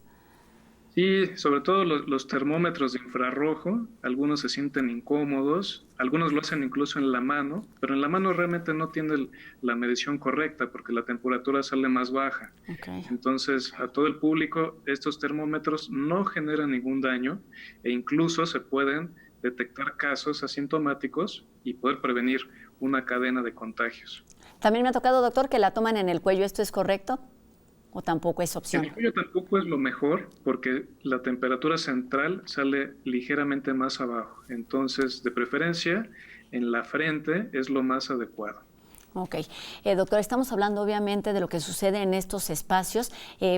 Sí, sobre todo los termómetros de infrarrojo, algunos se sienten incómodos, algunos lo hacen incluso en la mano, pero en la mano realmente no tiene la medición correcta porque la temperatura sale más baja. Okay. Entonces, a todo el público, estos termómetros no generan ningún daño e incluso se pueden detectar casos asintomáticos y poder prevenir una cadena de contagios. También me ha tocado, doctor, que la toman en el cuello. ¿Esto es correcto? ¿O tampoco es opción? En el cuello tampoco es lo mejor porque la temperatura central sale ligeramente más abajo. Entonces, de preferencia, en la frente es lo más adecuado. Ok. Doctor, estamos hablando obviamente de lo que sucede en estos espacios,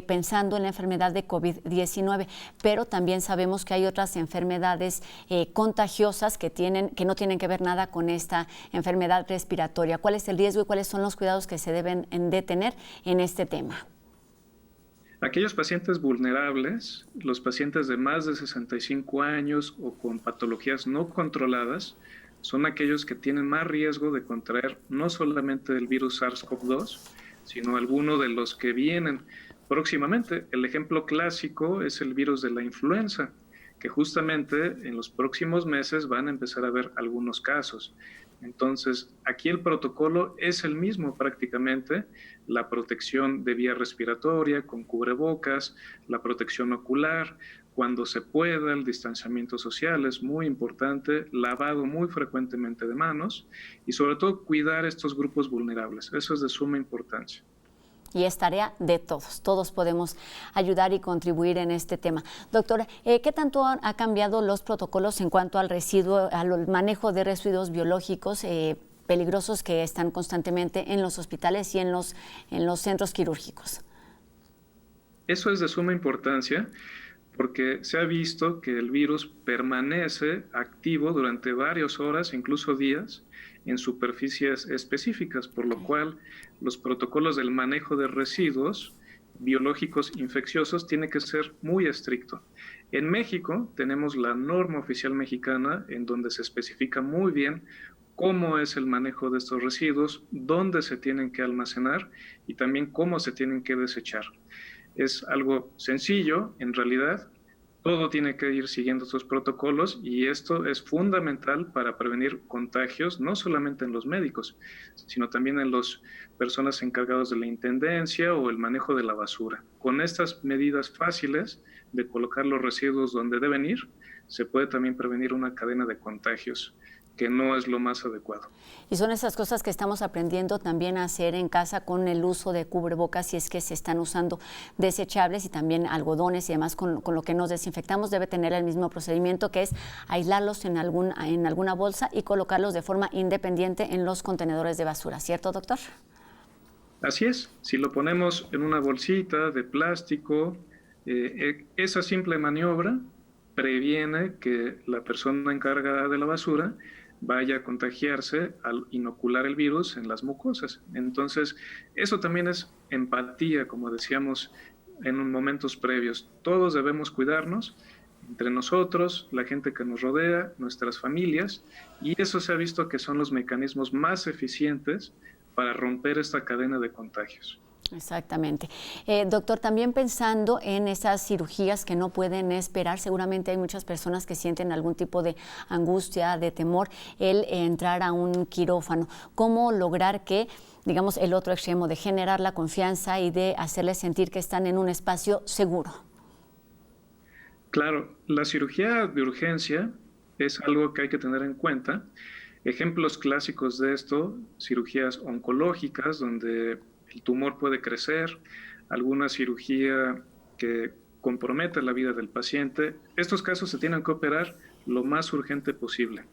pensando en la enfermedad de COVID-19, pero también sabemos que hay otras enfermedades contagiosas que no tienen que ver nada con esta enfermedad respiratoria. ¿Cuál es el riesgo y cuáles son los cuidados que se deben de tener en este tema? Aquellos pacientes vulnerables, los pacientes de más de 65 años o con patologías no controladas, son aquellos que tienen más riesgo de contraer no solamente el virus SARS-CoV-2, sino alguno de los que vienen próximamente. El ejemplo clásico es el virus de la influenza, que justamente en los próximos meses van a empezar a haber algunos casos. Entonces, aquí el protocolo es el mismo prácticamente, la protección de vía respiratoria con cubrebocas, la protección ocular, cuando se pueda, el distanciamiento social es muy importante, lavado muy frecuentemente de manos y sobre todo cuidar estos grupos vulnerables, eso es de suma importancia. Y es tarea de todos. Todos podemos ayudar y contribuir en este tema. Doctora, ¿qué tanto han cambiado los protocolos en cuanto al manejo de residuos biológicos peligrosos que están constantemente en los hospitales y en los centros quirúrgicos? Eso es de suma importancia porque se ha visto que el virus permanece activo durante varias horas, incluso días, en superficies específicas, por lo cual los protocolos del manejo de residuos biológicos infecciosos tiene que ser muy estricto. En México tenemos la norma oficial mexicana en donde se especifica muy bien cómo es el manejo de estos residuos, dónde se tienen que almacenar y también cómo se tienen que desechar. Es algo sencillo, en realidad, todo tiene que ir siguiendo estos protocolos y esto es fundamental para prevenir contagios, no solamente en los médicos, sino también en las personas encargadas de la intendencia o el manejo de la basura. Con estas medidas fáciles de colocar los residuos donde deben ir, se puede también prevenir una cadena de contagios que no es lo más adecuado. Y son esas cosas que estamos aprendiendo también a hacer en casa con el uso de cubrebocas, si es que se están usando desechables y también algodones y demás con lo que nos desinfectamos. Debe tener el mismo procedimiento, que es aislarlos en alguna bolsa y colocarlos de forma independiente en los contenedores de basura, ¿cierto, doctor? Así es, si lo ponemos en una bolsita de plástico, esa simple maniobra previene que la persona encargada de la basura vaya a contagiarse al inocular el virus en las mucosas. Entonces, eso también es empatía, como decíamos en momentos previos. Todos debemos cuidarnos, entre nosotros, la gente que nos rodea, nuestras familias, y eso se ha visto que son los mecanismos más eficientes para romper esta cadena de contagios. Exactamente. Doctor, también pensando en esas cirugías que no pueden esperar, seguramente hay muchas personas que sienten algún tipo de angustia, de temor, el entrar a un quirófano. ¿Cómo lograr que, digamos, el otro extremo de generar la confianza y de hacerles sentir que están en un espacio seguro? Claro, la cirugía de urgencia es algo que hay que tener en cuenta. Ejemplos clásicos de esto, cirugías oncológicas, donde el tumor puede crecer, alguna cirugía que compromete la vida del paciente. Estos casos se tienen que operar lo más urgente posible.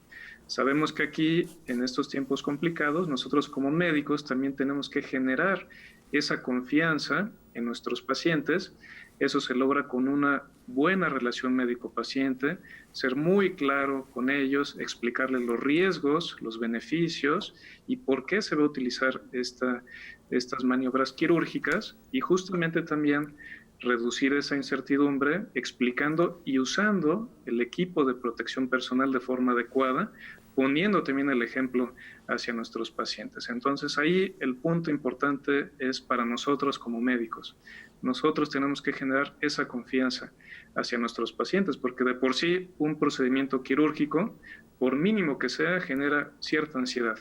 Sabemos que aquí, en estos tiempos complicados, nosotros como médicos también tenemos que generar esa confianza en nuestros pacientes. Eso se logra con una buena relación médico-paciente, ser muy claro con ellos, explicarles los riesgos, los beneficios y por qué se va a utilizar estas maniobras quirúrgicas, y justamente también reducir esa incertidumbre explicando y usando el equipo de protección personal de forma adecuada, poniendo también el ejemplo hacia nuestros pacientes. Entonces ahí el punto importante es para nosotros como médicos. Nosotros tenemos que generar esa confianza hacia nuestros pacientes, porque de por sí un procedimiento quirúrgico, por mínimo que sea, genera cierta ansiedad.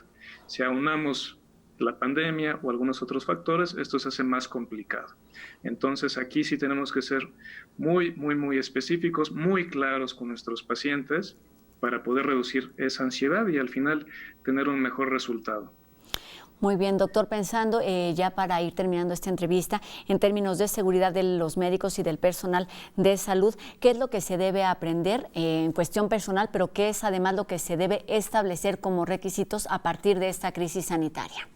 Si aunamos la pandemia o algunos otros factores, esto se hace más complicado. Entonces aquí sí tenemos que ser muy específicos, muy claros con nuestros pacientes para poder reducir esa ansiedad y al final tener un mejor resultado. Muy bien, doctor, pensando ya para ir terminando esta entrevista, en términos de seguridad de los médicos y del personal de salud, ¿qué es lo que se debe aprender en cuestión personal, pero qué es además lo que se debe establecer como requisitos a partir de esta crisis sanitaria?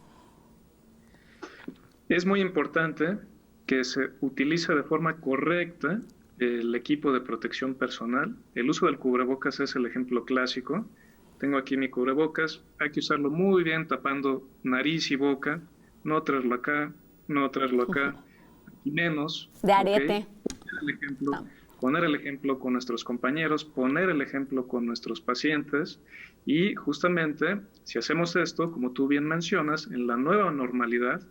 Es muy importante que se utilice de forma correcta el equipo de protección personal. El uso del cubrebocas es el ejemplo clásico. Tengo aquí mi cubrebocas, hay que usarlo muy bien tapando nariz y boca, no traerlo acá, y menos. De arete. ¿Okay? Poner el ejemplo con nuestros compañeros, poner el ejemplo con nuestros pacientes, y justamente si hacemos esto, como tú bien mencionas, en la nueva normalidad,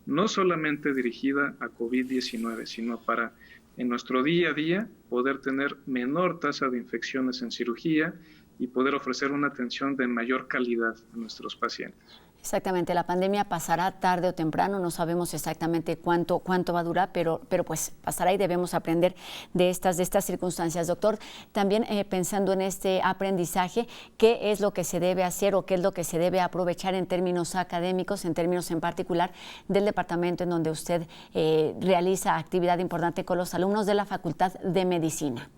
no solamente dirigida a COVID-19, sino para en nuestro día a día poder tener menor tasa de infecciones en cirugía y poder ofrecer una atención de mayor calidad a nuestros pacientes. Exactamente, la pandemia pasará tarde o temprano, no sabemos exactamente cuánto va a durar, pero pues pasará y debemos aprender de estas circunstancias. Doctor, también pensando en este aprendizaje, ¿qué es lo que se debe hacer o qué es lo que se debe aprovechar en términos académicos, en términos en particular del departamento en donde usted realiza actividad importante con los alumnos de la Facultad de Medicina?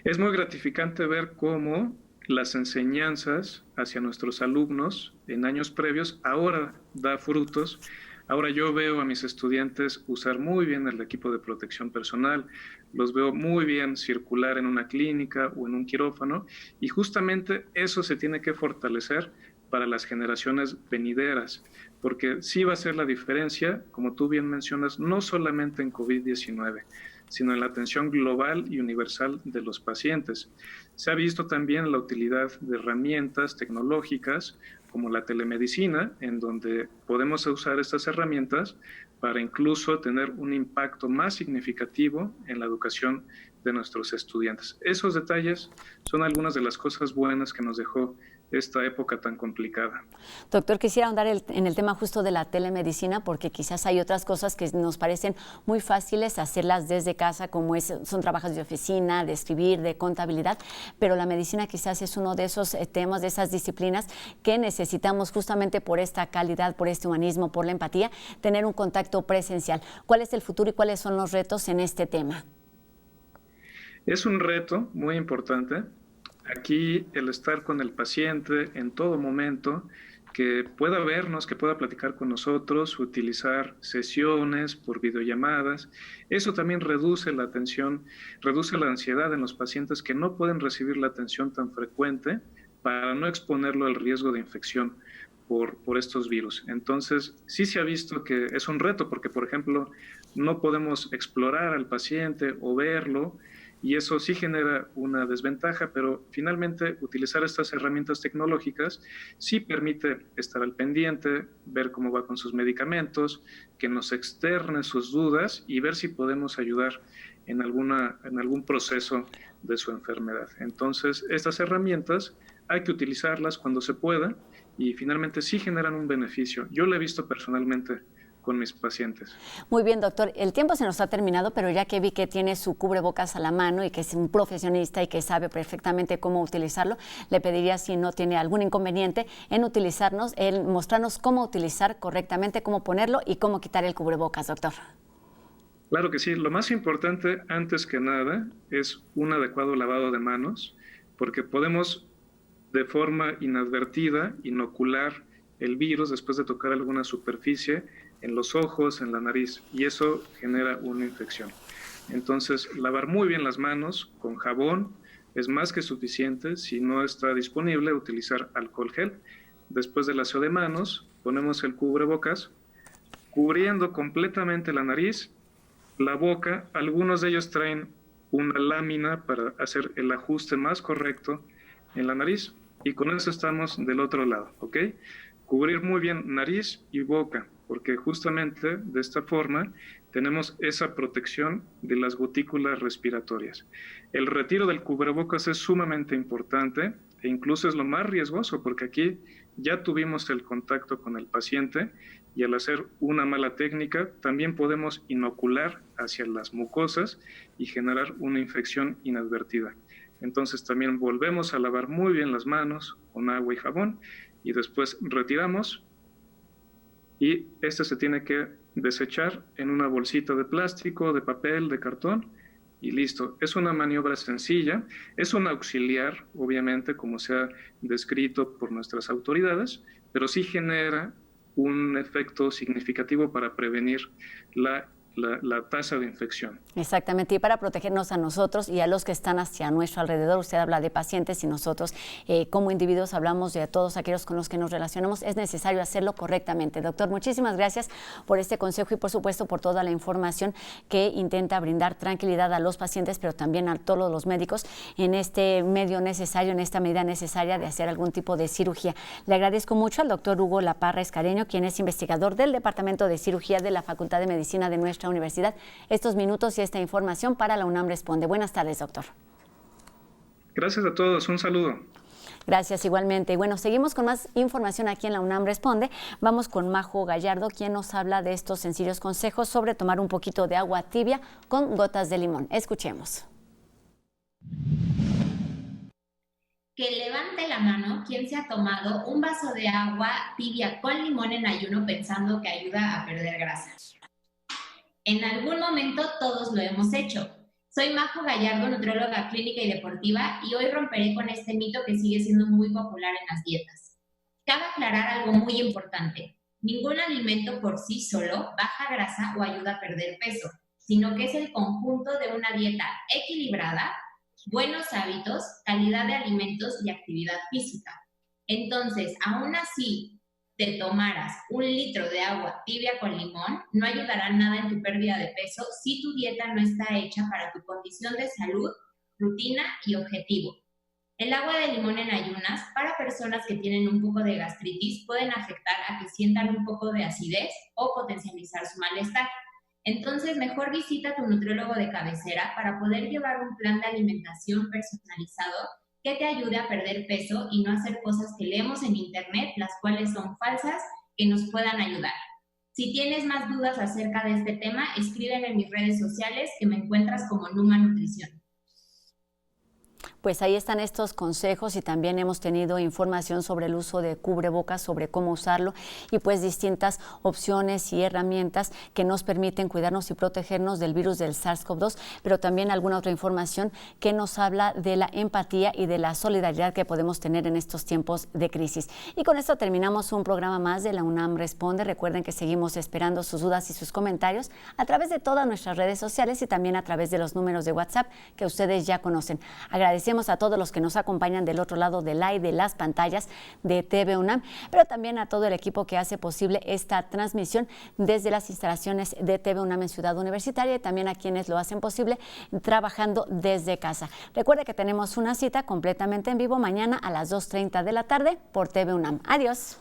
Es muy gratificante ver cómo las enseñanzas hacia nuestros alumnos en años previos ahora da frutos. Ahora yo veo a mis estudiantes usar muy bien el equipo de protección personal, los veo muy bien circular en una clínica o en un quirófano, y justamente eso se tiene que fortalecer para las generaciones venideras, porque sí va a ser la diferencia, como tú bien mencionas, no solamente en COVID-19, sino en la atención global y universal de los pacientes. Se ha visto también la utilidad de herramientas tecnológicas como la telemedicina, en donde podemos usar estas herramientas para incluso tener un impacto más significativo en la educación de nuestros estudiantes. Esos detalles son algunas de las cosas buenas que nos dejó esta época tan complicada. Doctor, quisiera ahondar en el tema justo de la telemedicina, porque quizás hay otras cosas que nos parecen muy fáciles hacerlas desde casa, como son trabajos de oficina, de escribir, de contabilidad, pero la medicina quizás es uno de esos temas, de esas disciplinas que necesitamos justamente por esta calidad, por este humanismo, por la empatía, tener un contacto presencial. ¿Cuál es el futuro y cuáles son los retos en este tema? Es un reto muy importante. Aquí el estar con el paciente en todo momento, que pueda vernos, que pueda platicar con nosotros, utilizar sesiones por videollamadas, eso también reduce la atención, reduce la ansiedad en los pacientes que no pueden recibir la atención tan frecuente para no exponerlo al riesgo de infección por estos virus. Entonces, sí se ha visto que es un reto porque, por ejemplo, no podemos explorar al paciente o verlo, y eso sí genera una desventaja, pero finalmente utilizar estas herramientas tecnológicas sí permite estar al pendiente, ver cómo va con sus medicamentos, que nos externe sus dudas y ver si podemos ayudar en algún proceso de su enfermedad. Entonces, estas herramientas hay que utilizarlas cuando se pueda y finalmente sí generan un beneficio. Yo lo he visto personalmente con mis pacientes. Muy bien, doctor. El tiempo se nos ha terminado, pero ya que vi que tiene su cubrebocas a la mano y que es un profesionista y que sabe perfectamente cómo utilizarlo, le pediría si no tiene algún inconveniente en mostrarnos cómo utilizar correctamente, cómo ponerlo y cómo quitar el cubrebocas, doctor. Claro que sí. Lo más importante, antes que nada, es un adecuado lavado de manos, porque podemos de forma inadvertida inocular el virus después de tocar alguna superficie en los ojos, en la nariz, y eso genera una infección. Entonces, lavar muy bien las manos con jabón es más que suficiente. Si no está disponible, utilizar alcohol gel. Después del aseo de manos, ponemos el cubrebocas cubriendo completamente la nariz, la boca. Algunos de ellos traen una lámina para hacer el ajuste más correcto en la nariz, y con eso estamos del otro lado, ¿ok? Cubrir muy bien nariz y boca, porque justamente de esta forma tenemos esa protección de las gotículas respiratorias. El retiro del cubrebocas es sumamente importante e incluso es lo más riesgoso, porque aquí ya tuvimos el contacto con el paciente y al hacer una mala técnica también podemos inocular hacia las mucosas y generar una infección inadvertida. Entonces también volvemos a lavar muy bien las manos con agua y jabón y después retiramos, y este se tiene que desechar en una bolsita de plástico, de papel, de cartón, y listo. Es una maniobra sencilla, es un auxiliar, obviamente, como se ha descrito por nuestras autoridades, pero sí genera un efecto significativo para prevenir la tasa de infección. Exactamente, y para protegernos a nosotros y a los que están hacia nuestro alrededor. Usted habla de pacientes y nosotros como individuos hablamos de todos aquellos con los que nos relacionamos. Es necesario hacerlo correctamente. Doctor, muchísimas gracias por este consejo y por supuesto por toda la información que intenta brindar tranquilidad a los pacientes, pero también a todos los médicos en este medio necesario, en esta medida necesaria de hacer algún tipo de cirugía. Le agradezco mucho al doctor Hugo Laparra Escareño, quien es investigador del Departamento de Cirugía de la Facultad de Medicina de nuestra universidad, estos minutos y esta información para la UNAM Responde. Buenas tardes, doctor. Gracias a todos, un saludo. Gracias, igualmente. Y bueno, seguimos con más información aquí en la UNAM Responde. Vamos con Majo Gallardo, quien nos habla de estos sencillos consejos sobre tomar un poquito de agua tibia con gotas de limón. Escuchemos. Que levante la mano quien se ha tomado un vaso de agua tibia con limón en ayuno pensando que ayuda a perder grasa. En algún momento todos lo hemos hecho. Soy Majo Gallardo, nutrióloga clínica y deportiva, y hoy romperé con este mito que sigue siendo muy popular en las dietas. Cabe aclarar algo muy importante. Ningún alimento por sí solo baja grasa o ayuda a perder peso, sino que es el conjunto de una dieta equilibrada, buenos hábitos, calidad de alimentos y actividad física. Entonces, aún así, te tomaras 1 litro de agua tibia con limón, no ayudará nada en tu pérdida de peso si tu dieta no está hecha para tu condición de salud, rutina y objetivo. El agua de limón en ayunas para personas que tienen un poco de gastritis pueden afectar a que sientan un poco de acidez o potencializar su malestar. Entonces, mejor visita a tu nutriólogo de cabecera para poder llevar un plan de alimentación personalizado que te ayude a perder peso y no hacer cosas que leemos en internet, las cuales son falsas, que nos puedan ayudar. Si tienes más dudas acerca de este tema, escríbeme en mis redes sociales, que me encuentras como Numa Nutrición. Pues ahí están estos consejos y también hemos tenido información sobre el uso de cubrebocas, sobre cómo usarlo y pues distintas opciones y herramientas que nos permiten cuidarnos y protegernos del virus del SARS-CoV-2, pero también alguna otra información que nos habla de la empatía y de la solidaridad que podemos tener en estos tiempos de crisis. Y con esto terminamos un programa más de la UNAM Responde. Recuerden que seguimos esperando sus dudas y sus comentarios a través de todas nuestras redes sociales y también a través de los números de WhatsApp que ustedes ya conocen. Agradeciendo Agradecemos a todos los que nos acompañan del otro lado del aire de las pantallas de TV UNAM, pero también a todo el equipo que hace posible esta transmisión desde las instalaciones de TV UNAM en Ciudad Universitaria, y también a quienes lo hacen posible trabajando desde casa. Recuerde que tenemos una cita completamente en vivo mañana a las 2:30 de la tarde por TV UNAM. Adiós.